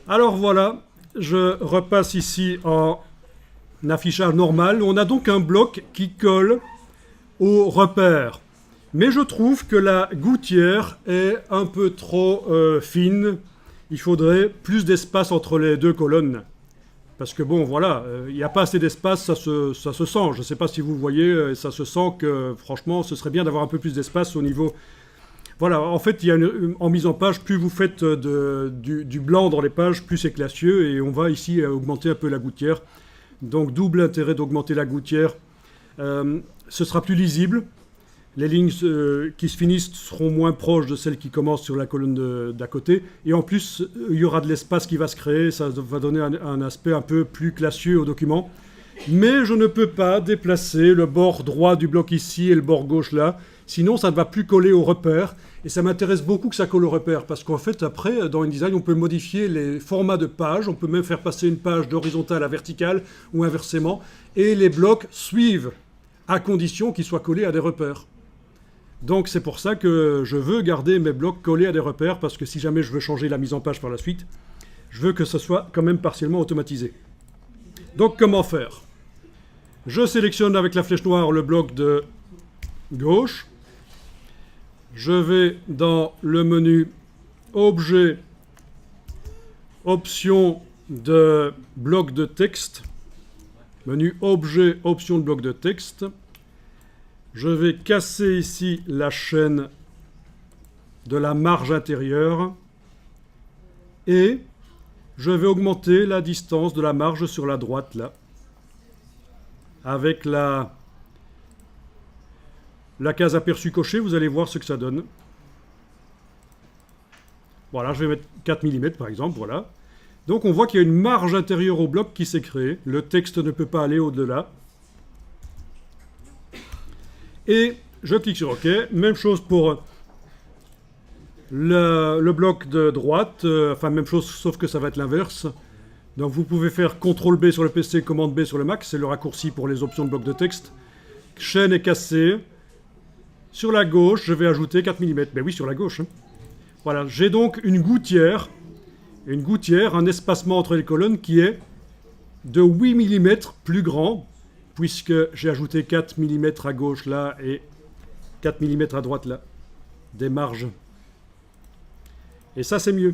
Alors voilà, je repasse ici en affichage normal. On a donc un bloc qui colle au repère. Mais je trouve que la gouttière est un peu trop fine. Il faudrait plus d'espace entre les deux colonnes. Parce que bon, voilà, il n'y a pas assez d'espace, ça se sent. Je ne sais pas si vous voyez, ça se sent que franchement, ce serait bien d'avoir un peu plus d'espace au niveau. Voilà, en fait, en mise en page, plus vous faites du blanc dans les pages, plus c'est classieux. Et on va ici augmenter un peu la gouttière. Donc double intérêt d'augmenter la gouttière. Ce sera plus lisible. Les lignes qui se finissent seront moins proches de celles qui commencent sur la colonne d'à côté. Et en plus, il y aura de l'espace qui va se créer. Ça va donner un aspect un peu plus classieux au document. Mais je ne peux pas déplacer le bord droit du bloc ici et le bord gauche là. Sinon, ça ne va plus coller au repère. Et ça m'intéresse beaucoup que ça colle au repère. Parce qu'en fait, après, dans InDesign, on peut modifier les formats de pages. On peut même faire passer une page d'horizontale à verticale ou inversement. Et les blocs suivent, à condition qu'ils soient collés à des repères. Donc c'est pour ça que je veux garder mes blocs collés à des repères, parce que si jamais je veux changer la mise en page par la suite, je veux que ce soit quand même partiellement automatisé. Donc comment faire? Je sélectionne avec la flèche noire le bloc de gauche. Je vais dans le menu Objet, Options de bloc de texte. Menu Objet, Options de bloc de texte. Je vais casser ici la chaîne de la marge intérieure et je vais augmenter la distance de la marge sur la droite là avec la case aperçu cochée. Vous allez voir ce que ça donne. Voilà, je vais mettre 4 mm par exemple, voilà. Donc on voit qu'il y a une marge intérieure au bloc qui s'est créée. Le texte ne peut pas aller au-delà. Et je clique sur OK. Même chose pour le bloc de droite. Enfin, même chose, sauf que ça va être l'inverse. Donc vous pouvez faire CTRL B sur le PC, commande B sur le Mac. C'est le raccourci pour les options de bloc de texte. Chaîne est cassée. Sur la gauche, je vais ajouter 4 mm. Ben oui, sur la gauche. Hein. Voilà, j'ai donc une gouttière, un espacement entre les colonnes qui est de 8 mm plus grand, puisque j'ai ajouté 4 mm à gauche là et 4 mm à droite là, des marges. Et ça, c'est mieux.